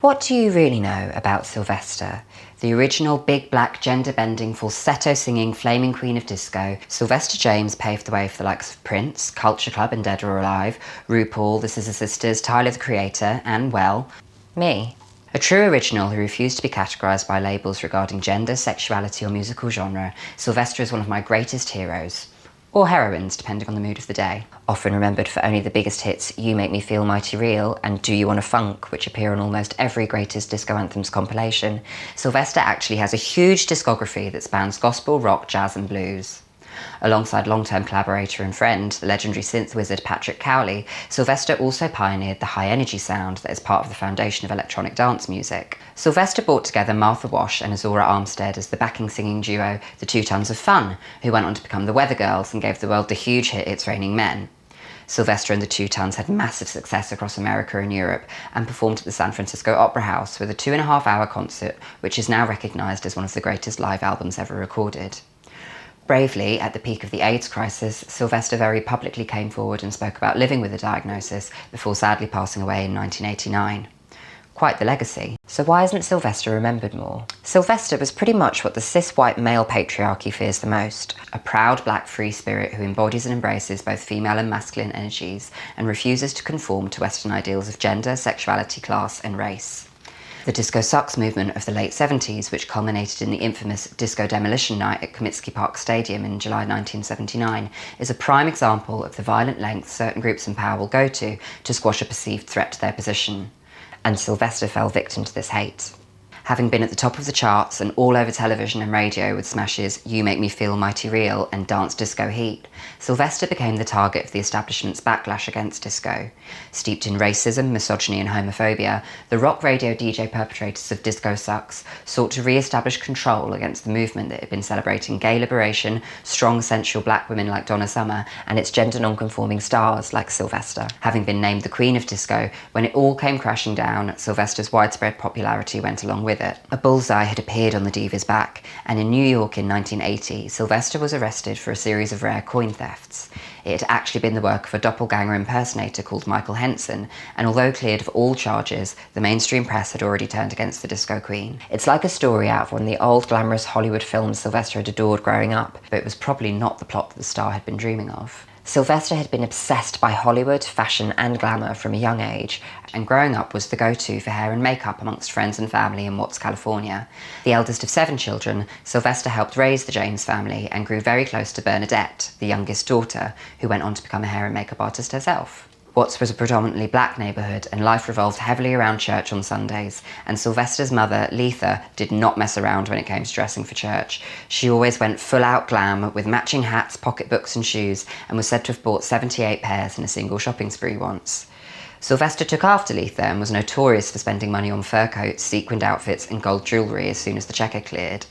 What do you really know about Sylvester? The original big black gender-bending falsetto-singing flaming queen of disco, Sylvester James paved the way for the likes of Prince, Culture Club and Dead or Alive, RuPaul, The Scissor Sisters, Tyler the Creator, and, well, me. A true original who refused to be categorised by labels regarding gender, sexuality or musical genre, Sylvester is one of my greatest heroes. Or heroines, depending on the mood of the day. Often remembered for only the biggest hits You Make Me Feel Mighty Real and Do You Wanna Funk, which appear on almost every Greatest Disco Anthems compilation, Sylvester actually has a huge discography that spans gospel, rock, jazz and blues. Alongside long-term collaborator and friend, the legendary synth wizard Patrick Cowley, Sylvester also pioneered the high-energy sound that is part of the foundation of electronic dance music. Sylvester brought together Martha Wash and Azora Armstead as the backing singing duo The 2 Tons of Fun, who went on to become the Weather Girls and gave the world the huge hit It's Raining Men. Sylvester and the 2 Tons had massive success across America and Europe and performed at the San Francisco Opera House with a 2.5-hour concert, which is now recognised as one of the greatest live albums ever recorded. Bravely, at the peak of the AIDS crisis, Sylvester very publicly came forward and spoke about living with a diagnosis before sadly passing away in 1989. Quite the legacy. So why isn't Sylvester remembered more? Sylvester was pretty much what the cis-white male patriarchy fears the most. A proud black free spirit who embodies and embraces both female and masculine energies and refuses to conform to Western ideals of gender, sexuality, class and race. The Disco Sucks movement of the late 70s, which culminated in the infamous Disco Demolition night at Comiskey Park Stadium in July 1979, is a prime example of the violent lengths certain groups in power will go to squash a perceived threat to their position. And Sylvester fell victim to this hate. Having been at the top of the charts and all over television and radio with smashes You Make Me Feel Mighty Real and Dance Disco Heat, Sylvester became the target of the establishment's backlash against disco. Steeped in racism, misogyny and homophobia, the rock radio DJ perpetrators of Disco Sucks sought to re-establish control against the movement that had been celebrating gay liberation, strong sensual black women like Donna Summer, and its gender non-conforming stars like Sylvester. Having been named the Queen of Disco, when it all came crashing down, Sylvester's widespread popularity went along with it. A bullseye had appeared on the diva's back, and in New York in 1980, Sylvester was arrested for a series of rare coin thefts. It had actually been the work of a doppelganger impersonator called Michael Henson, and although cleared of all charges, the mainstream press had already turned against the disco queen. It's like a story out of one of the old glamorous Hollywood films Sylvester had adored growing up, but it was probably not the plot that the star had been dreaming of. Sylvester had been obsessed by Hollywood, fashion and glamour from a young age, and growing up was the go-to for hair and makeup amongst friends and family in Watts, California. The eldest of 7 children, Sylvester helped raise the James family and grew very close to Bernadette, the youngest daughter, who went on to become a hair and makeup artist herself. Watts was a predominantly black neighbourhood and life revolved heavily around church on Sundays, and Sylvester's mother, Letha, did not mess around when it came to dressing for church. She always went full-out glam with matching hats, pocketbooks and shoes, and was said to have bought 78 pairs in a single shopping spree once. Sylvester took after Letha and was notorious for spending money on fur coats, sequined outfits and gold jewellery as soon as the checker cleared.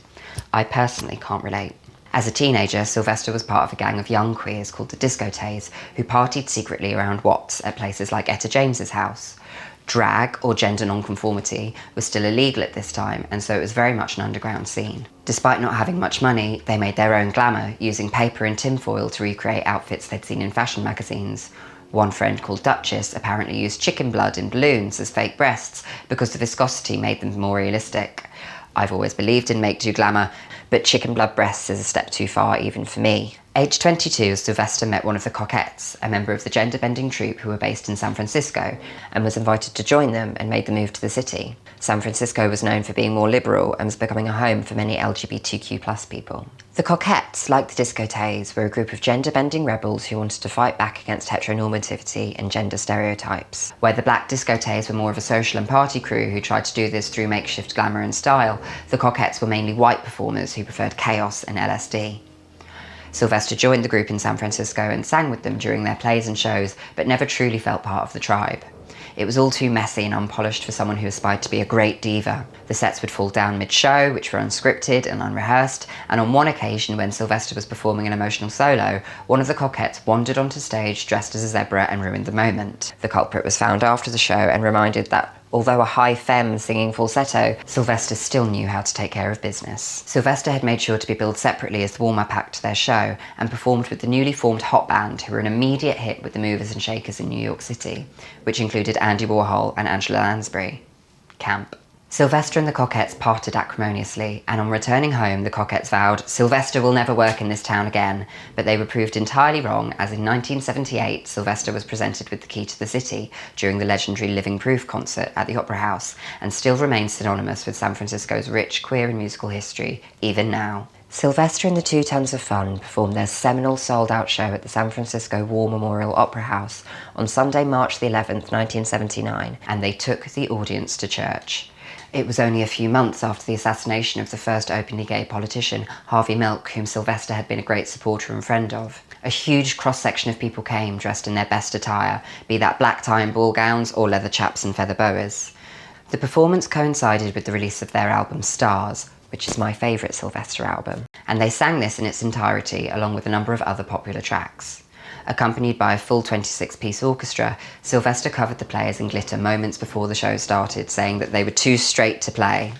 I personally can't relate. As a teenager, Sylvester was part of a gang of young queers called the Disquotays, who partied secretly around Watts at places like Etta James's house. Drag, or gender nonconformity, was still illegal at this time, and so it was very much an underground scene. Despite not having much money, they made their own glamour, using paper and tinfoil to recreate outfits they'd seen in fashion magazines. One friend called Duchess apparently used chicken blood in balloons as fake breasts because the viscosity made them more realistic. I've always believed in make-do glamour, but chicken blood breasts is a step too far even for me. Aged 22, Sylvester met one of the Cockettes, a member of the gender-bending troupe who were based in San Francisco, and was invited to join them and made the move to the city. San Francisco was known for being more liberal and was becoming a home for many LGBTQ+ people. The Cockettes, like the Disquotays, were a group of gender-bending rebels who wanted to fight back against heteronormativity and gender stereotypes. Where the black Disquotays were more of a social and party crew who tried to do this through makeshift glamour and style, the Cockettes were mainly white performers who preferred chaos and LSD. Sylvester joined the group in San Francisco and sang with them during their plays and shows, but never truly felt part of the tribe. It was all too messy and unpolished for someone who aspired to be a great diva. The sets would fall down mid-show, which were unscripted and unrehearsed, and on one occasion when Sylvester was performing an emotional solo, one of the Cockettes wandered onto stage dressed as a zebra and ruined the moment. The culprit was found after the show and reminded that although a high femme singing falsetto, Sylvester still knew how to take care of business. Sylvester had made sure to be billed separately as the warm-up act to their show and performed with the newly formed Hot Band, who were an immediate hit with the movers and shakers in New York City, which included Andy Warhol and Angela Lansbury. camp. Sylvester and the Cockettes parted acrimoniously, and on returning home, the Cockettes vowed, Sylvester will never work in this town again, but they were proved entirely wrong, as in 1978, Sylvester was presented with the key to the city during the legendary Living Proof concert at the Opera House, and still remains synonymous with San Francisco's rich queer and musical history, even now. Sylvester and the Two Tons of Fun performed their seminal sold-out show at the San Francisco War Memorial Opera House on Sunday, March the 11th, 1979, and they took the audience to church. It was only a few months after the assassination of the first openly gay politician, Harvey Milk, whom Sylvester had been a great supporter and friend of. A huge cross-section of people came dressed in their best attire, be that black tie and ball gowns or leather chaps and feather boas. The performance coincided with the release of their album Stars, which is my favourite Sylvester album, and they sang this in its entirety along with a number of other popular tracks. Accompanied by a full 26-piece orchestra, Sylvester covered the players in glitter moments before the show started, saying that they were too straight to play.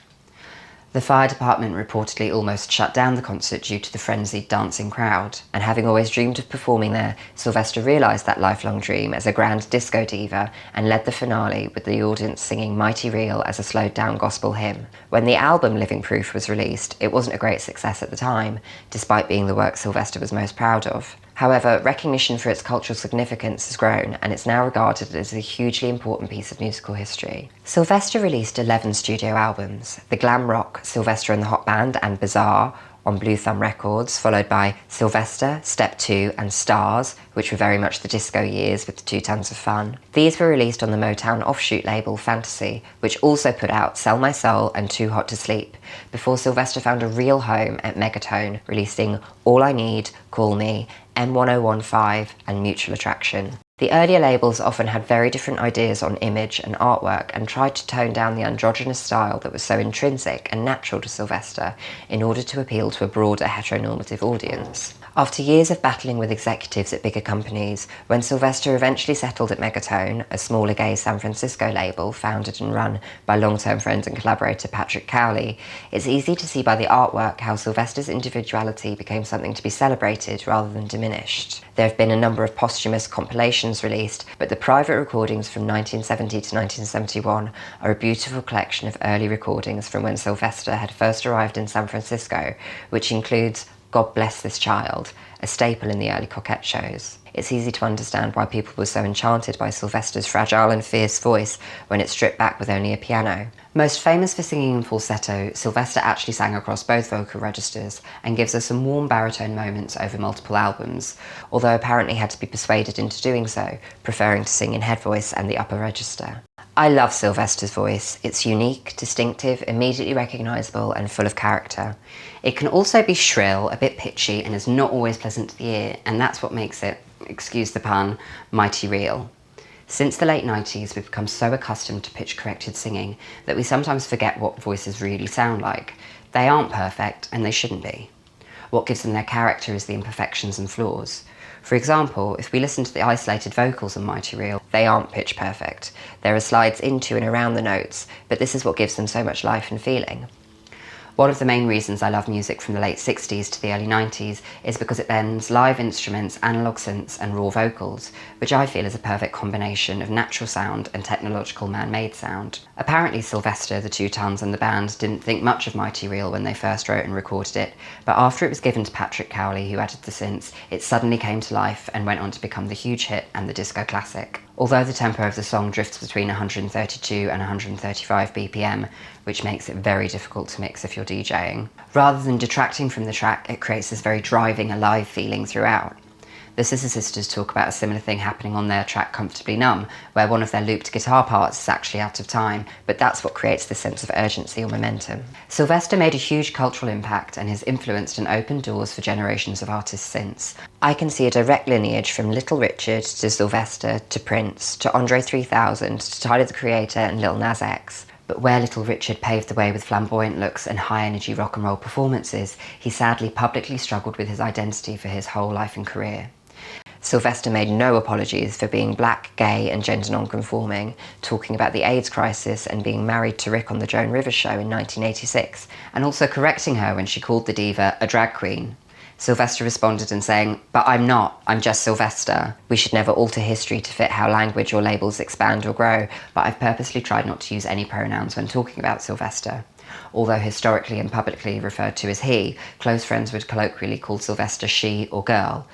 The fire department reportedly almost shut down the concert due to the frenzied dancing crowd, and having always dreamed of performing there, Sylvester realised that lifelong dream as a grand disco diva and led the finale with the audience singing Mighty Real as a slowed-down gospel hymn. When the album Living Proof was released, it wasn't a great success at the time, despite being the work Sylvester was most proud of. However, recognition for its cultural significance has grown, and it's now regarded as a hugely important piece of musical history. Sylvester released 11 studio albums: the glam rock Sylvester and the Hot Band and Bizarre on Blue Thumb Records, followed by Sylvester, Step 2 and Stars, which were very much the disco years with the Two Tons of Fun. These were released on the Motown offshoot label Fantasy, which also put out Sell My Soul and Too Hot to Sleep, before Sylvester found a real home at Megatone, releasing All I Need, Call Me, M1015 and Mutual Attraction. The earlier labels often had very different ideas on image and artwork and tried to tone down the androgynous style that was so intrinsic and natural to Sylvester in order to appeal to a broader heteronormative audience. After years of battling with executives at bigger companies, when Sylvester eventually settled at Megatone, a smaller gay San Francisco label founded and run by long-term friend and collaborator Patrick Cowley, it's easy to see by the artwork how Sylvester's individuality became something to be celebrated rather than diminished. There have been a number of posthumous compilations released, but the private recordings from 1970 to 1971 are a beautiful collection of early recordings from when Sylvester had first arrived in San Francisco, which includes God Bless This Child, a staple in the early Cockette shows. It's easy to understand why people were so enchanted by Sylvester's fragile and fierce voice when it's stripped back with only a piano. Most famous for singing in falsetto, Sylvester actually sang across both vocal registers and gives us some warm baritone moments over multiple albums, although apparently had to be persuaded into doing so, preferring to sing in head voice and the upper register. I love Sylvester's voice. It's unique, distinctive, immediately recognisable and full of character. It can also be shrill, a bit pitchy, and is not always pleasant to the ear, and that's what makes it, excuse the pun, mighty real. Since the late 90s, we've become so accustomed to pitch-corrected singing that we sometimes forget what voices really sound like. They aren't perfect, and they shouldn't be. What gives them their character is the imperfections and flaws. For example, if we listen to the isolated vocals on Mighty Real, they aren't pitch perfect. There are slides into and around the notes, but this is what gives them so much life and feeling. One of the main reasons I love music from the late 60s to the early 90s is because it blends live instruments, analog synths and raw vocals, which I feel is a perfect combination of natural sound and technological man-made sound. Apparently Sylvester, the Two Tons and the band didn't think much of Mighty Real when they first wrote and recorded it, but after it was given to Patrick Cowley, who added the synths, it suddenly came to life and went on to become the huge hit and the disco classic. Although the tempo of the song drifts between 132 and 135 BPM, which makes it very difficult to mix if you're DJing. Rather than detracting from the track, it creates this very driving, alive feeling throughout. The Sister Sisters talk about a similar thing happening on their track Comfortably Numb, where one of their looped guitar parts is actually out of time, but that's what creates this sense of urgency or momentum. Sylvester made a huge cultural impact and has influenced and opened doors for generations of artists since. I can see a direct lineage from Little Richard to Sylvester to Prince to Andre 3000 to Tyler the Creator and Lil Nas X. But where Little Richard paved the way with flamboyant looks and high-energy rock and roll performances, he sadly publicly struggled with his identity for his whole life and career. Sylvester made no apologies for being black, gay and gender non-conforming, talking about the AIDS crisis and being married to Rick on the Joan Rivers show in 1986, and also correcting her when she called the diva a drag queen. Sylvester responded and saying, "But I'm not, I'm just Sylvester. We should never alter history to fit how language or labels expand or grow, but I've purposely tried not to use any pronouns when talking about Sylvester." Although historically and publicly referred to as he, close friends would colloquially call Sylvester she or girl.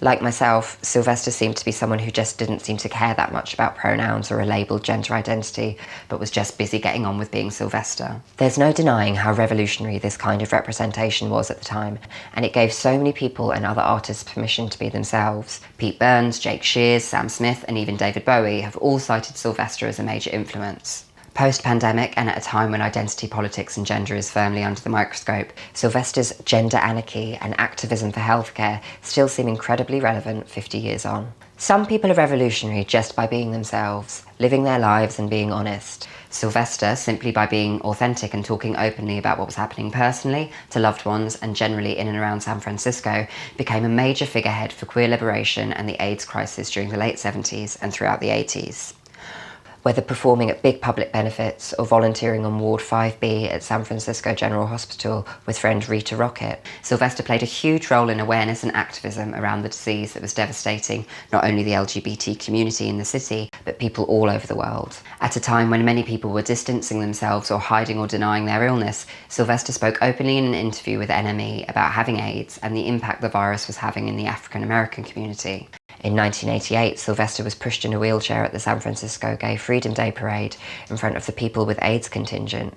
Like myself, Sylvester seemed to be someone who just didn't seem to care that much about pronouns or a labelled gender identity, but was just busy getting on with being Sylvester. There's no denying how revolutionary this kind of representation was at the time, and it gave so many people and other artists permission to be themselves. Pete Burns, Jake Shears, Sam Smith, and even David Bowie have all cited Sylvester as a major influence. Post-pandemic, and at a time when identity politics and gender is firmly under the microscope, Sylvester's gender anarchy and activism for healthcare still seem incredibly relevant 50 years on. Some people are revolutionary just by being themselves, living their lives and being honest. Sylvester, simply by being authentic and talking openly about what was happening personally, to loved ones, and generally in and around San Francisco, became a major figurehead for queer liberation and the AIDS crisis during the late 70s and throughout the 80s. Whether performing at big public benefits or volunteering on Ward 5B at San Francisco General Hospital with friend Rita Rocket, Sylvester played a huge role in awareness and activism around the disease that was devastating not only the LGBT community in the city, but people all over the world. At a time when many people were distancing themselves or hiding or denying their illness, Sylvester spoke openly in an interview with NME about having AIDS and the impact the virus was having in the African American community. In 1988, Sylvester was pushed in a wheelchair at the San Francisco Gay Freedom Day parade in front of the People with AIDS contingent.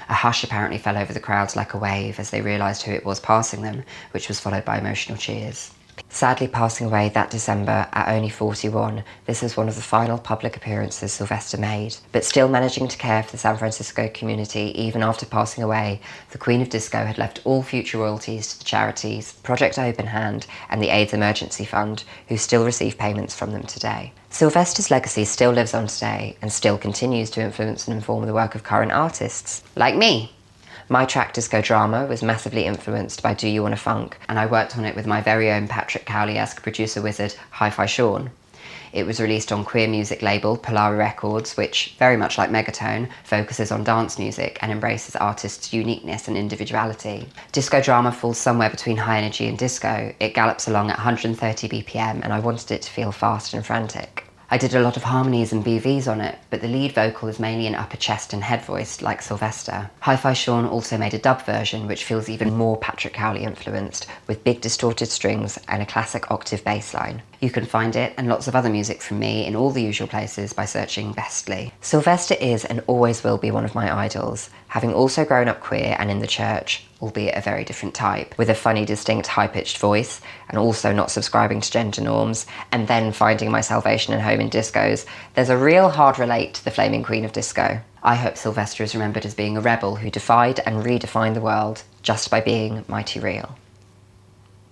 A hush apparently fell over the crowds like a wave as they realised who it was passing them, which was followed by emotional cheers. Sadly passing away that December at only 41, this was one of the final public appearances Sylvester made. But still managing to care for the San Francisco community even after passing away, the Queen of Disco had left all future royalties to the charities, Project Open Hand and the AIDS Emergency Fund, who still receive payments from them today. Sylvester's legacy still lives on today and still continues to influence and inform the work of current artists, like me. My track Disco Drama was massively influenced by Do You Wanna Funk, and I worked on it with my very own Patrick Cowley-esque producer wizard, Hi-Fi Sean. It was released on queer music label Polari Records, which, very much like Megatone, focuses on dance music and embraces artists' uniqueness and individuality. Disco Drama falls somewhere between high energy and disco. It gallops along at 130 BPM, and I wanted it to feel fast and frantic. I did a lot of harmonies and BVs on it, but the lead vocal is mainly an upper chest and head voice like Sylvester. Hi-Fi Sean also made a dub version which feels even more Patrick Cowley influenced, with big distorted strings and a classic octave bass line. You can find it and lots of other music from me in all the usual places by searching Bestly. Sylvester is and always will be one of my idols, having also grown up queer and in the church, albeit a very different type, with a funny, distinct, high-pitched voice, and also not subscribing to gender norms, and then finding my salvation and home in discos. There's a real hard relate to the flaming queen of disco. I hope Sylvester is remembered as being a rebel who defied and redefined the world just by being mighty real.